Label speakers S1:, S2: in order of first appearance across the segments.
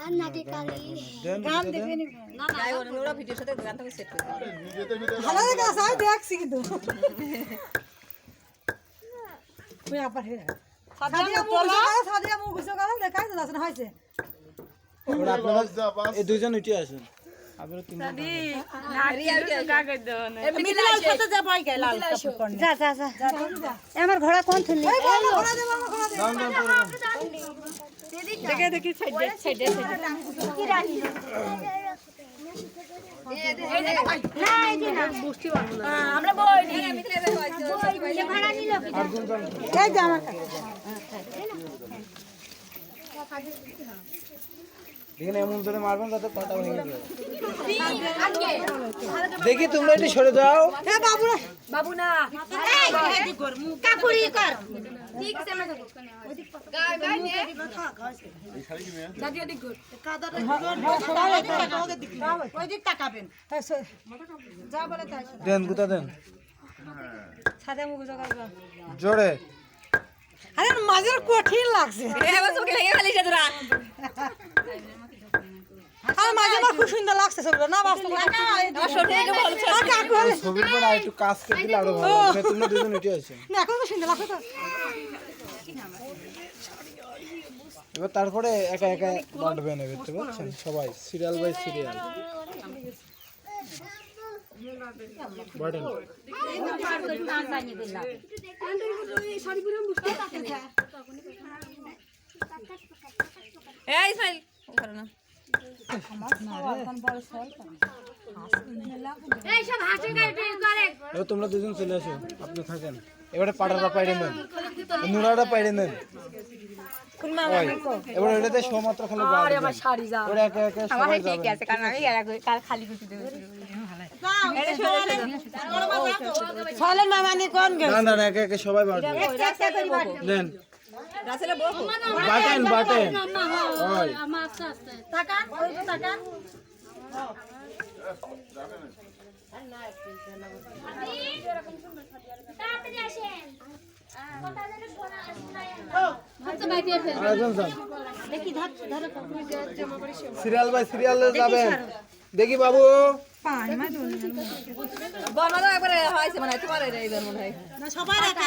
S1: আর নাকি কালি
S2: গান দেখবে
S3: না না ওরা ভিডিওর সাথে গানটাকে সেট করে
S2: ভালো লাগে সাই দেখছি কিন্তু ওই আবার হে সাদিয়া মুখ গুছো গেল দেখাই তো দাসন হইছে
S4: ওরা আপনারা এই দুইজন উঠে আসেন আপনারা তিন
S2: মিলাল সাথে যা পাই গেল লাল কাপড় পরনে যা যা যা আমার ঘোড়া কোন থলি এই ঘোড়া দেব আমার ঘোড়া দেব দেখে দেখি সাইডে কি রানি আমরা বই নি ভাড়া নিল এই যে আমার
S4: দেখেন এমন ধরে মারবেন যাতে পাটা ভেঙে যায় দেখি তোমরা একটু সরে যাও
S2: এ বাবু
S3: বাবু না
S2: কাপুরি কর
S1: ঠিক আছে আমরা যাবো
S3: গায় গায় নে
S2: ওই দিক তাকাবেন যা বলে তাই
S4: দেন গুতা দেন
S2: সাদা মুখ জগাইবা
S4: জোরে
S2: আরে মাঝের কঠিন লাগছে
S3: এবার চোখে লেগে ফেলিস তোরা
S2: আর মাঝে আমার খুব সুন্দর লাগছে ছবিটা না বাস্তব
S3: আমার শরীরে ভালো
S4: ছবির পর একটু কাজ করে দিলে আরো ভালো লাগবে তোমরা দুজন উঠে আসো
S2: না এখন তো সুন্দর লাগছে তো
S4: এবার তারপরে একা একা বাঁটবে নেবে বুঝতে পারছেন সবাই সিরিয়াল বাই সিরিয়াল বাটেন
S3: এই ইসমাইল করো না
S1: এই সব হাসি গাইতে করে
S4: এবার তোমরা দুজন চলে আসো আপনি থাকেন এবারে পাটাটা পাইড়ে নেন নুরাটা পাইড়ে নেন এবার এটাতে শো মাত্র খালি
S3: আরে আমার শাড়ি যা
S4: ওরা একা একা
S3: আমার
S4: সবাই
S3: ঠিক
S4: যাবে
S3: আছে কারণ আমি কাল খালি কুচি দেব
S2: ছলেন মামানি কোন গে
S4: না না না, একা একা সবাই বাঁটবে নেন
S3: রাসেলে বকো
S4: বাটেন বাটেন ওই
S1: আমার আস্তে আস্তে
S2: তাকান ওই তো তাকান
S1: তাড়াতাড়ি আসেন কথা যেন শোনা শোনায় না হাত বাইতে ফেল
S4: আরেকজন যান
S2: দেখি ধর ধরে
S4: সিরিয়াল বাই সিরিয়াল যাবেন দেখি বাবু
S2: পানি মা দুন
S3: বনা তো একবারে হইছে মানে তোমার এইবার মনে হয়
S2: না সবাই রাখা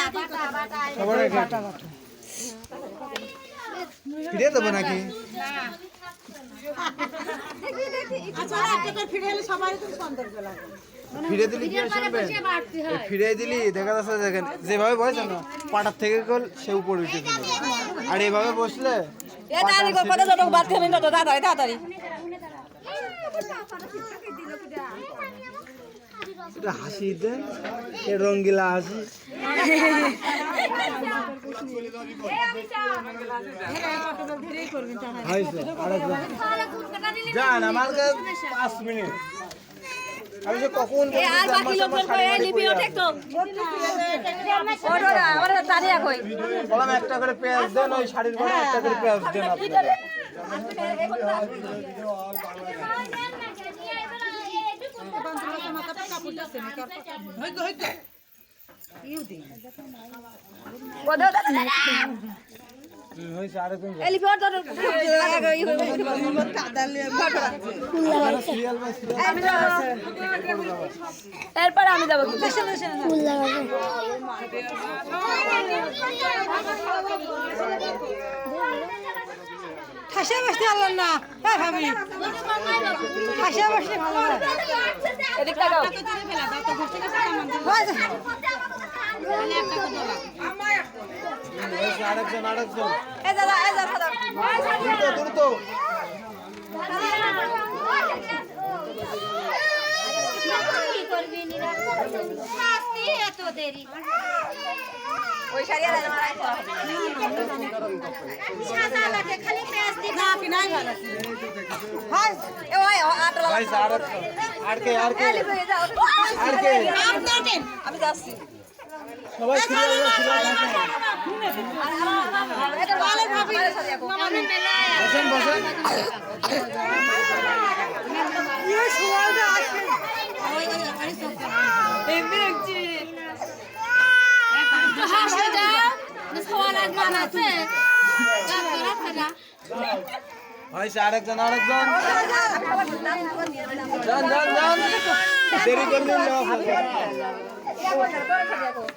S4: সবার বাটা বাটা ফিরে দেবো নাকি
S2: আচ্ছা একটা করে ফিরে এলে সবাই তো সৌন্দর্য লাগে
S4: ফিরে দিলি কি শুনবেন ফিরে দিলি দেখা যাচ্ছে দেখেন যেভাবে বসে না পাটার থেকে কল সে উপরে উঠে দিল আর এইভাবে বসলে
S3: এ নানি কো পড়ে যত বাদ খাবেন তত তাড়াতাড়ি তাড়াতাড়ি
S4: এটা হাসি দেন এ রঙ্গিলা হাসি হাসি আরেকজন যান আমার কাছে 5 মিনিট আমি যে কখন
S3: এ আর বাকি লোকজন কই লিপি ওঠে তো ওরা ওরা দাঁড়িয়ে কই
S4: বললাম একটা করে পেঁয়াজ দেন ওই শাড়ির পরে একটা করে পেঁয়াজ দেন আপনারা হইছে আরেকজন
S3: এ লিপি ওঠে
S4: সিরিয়াল বাই সিরিয়াল
S3: এরপর আমি যাব
S1: ফুল লাগাবো
S2: ঠাসা বসতে আল্লাহ না হ্যাঁ ভাবি ঠাসা বসতে ভালো না
S3: এদিক তাকাও
S4: হইছে আরেকজন
S3: এ দাদা দাদা
S4: দ্রুত
S1: কি করবি নিরা শাস্তি এত দেরি
S3: ওই শাড়িয়া দাদা মারাই তো
S1: সাদা লাগে খালি পেঁয়াজ দি
S2: না কি নাই ভালো হাই
S3: এ ওই আটা লাগা
S4: হইছে আরেকজন আর কে
S3: এ লিপি যাও
S4: আর কে
S2: আপনাদের
S3: আমি যাচ্ছি
S4: সবাই সিরিয়াল বাই সিরিয়াল
S3: এটা ভালো ভাবি
S4: বসেন বসেন
S2: ইয়ে সময়টা আসে
S3: এমনি দেখছি
S1: হাসে দাও সওয়াল আজ মানাছে গাছ রাখা
S4: হয়েছে আরেকজন যান দেরি করলে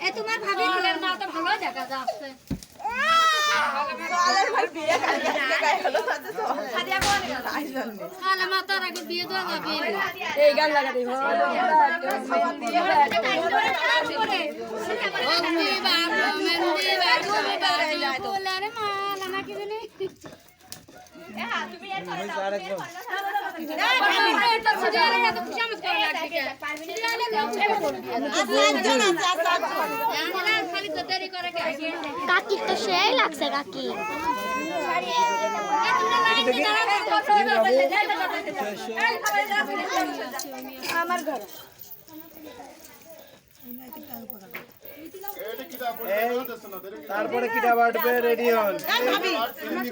S1: এ তোমার ভাবি হলের মালটা ভালো দেখা যাচ্ছে খালা মাতার আগে বিয়ে দেওয়া যাবে
S3: এই গান লাগা দিই
S1: ফুলের মালা নাকি জানি
S4: আরেকজন
S1: কাকি তো সেই লাগছে কাকি আমার ঘর
S4: তারপরে কিটা বাটবে রেডি হন রেডি হন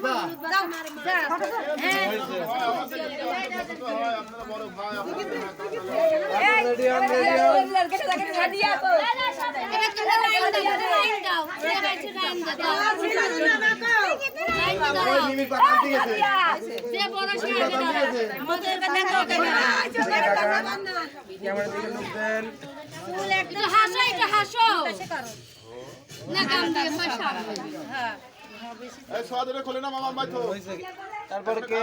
S4: ক্যামেরা দিকে লোক দেন
S1: হাসো না কাম দিয়ে পয়সা
S5: এই সোয়াদরে খোলে না মামা মাইতো
S4: তারপরে কে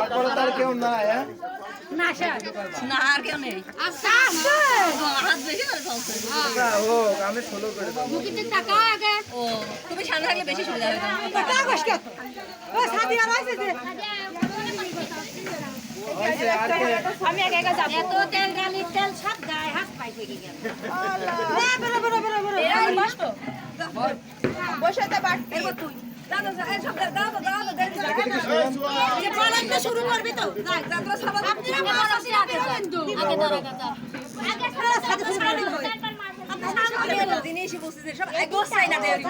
S4: তারপরে তার কেউ না
S3: না আর কেউ নেই হাত বেশি করে চলছে
S4: হোক আমি ফলো করে দেবো
S1: মুখিতে তাকাও আগে
S3: ও তুমি সামনে থাকলে বেশি সুবিধা হবে
S2: আমি একা একা যাবো
S1: এত তেল গালির তেল সব গায়ে হাত পাই থেকে গেল
S3: বসে বাড়তে তুই দাদা এই সব দাদা
S2: শুরু করবি তো
S1: আপনারা মাছ আছে আগে কিন্তু আগে ধরা কথা আগে
S3: জিনিসই বসে সব গোছাই না দেরি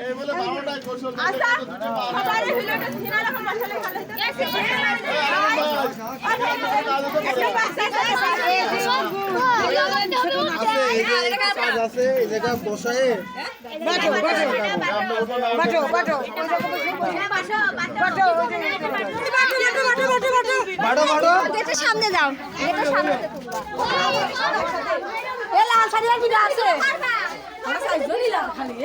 S5: এই বলে 12টায় কৌশল
S3: আচ্ছা সবারই ভিডিওটা সিনা রকম মশলা ভালো
S4: আছে এই জায়গা বসায়
S1: এটা সামনে যাও এটা সামনে এ লাল শাড়ি আর কি আছে
S3: আমরা সাইজ ধরিলাম খালি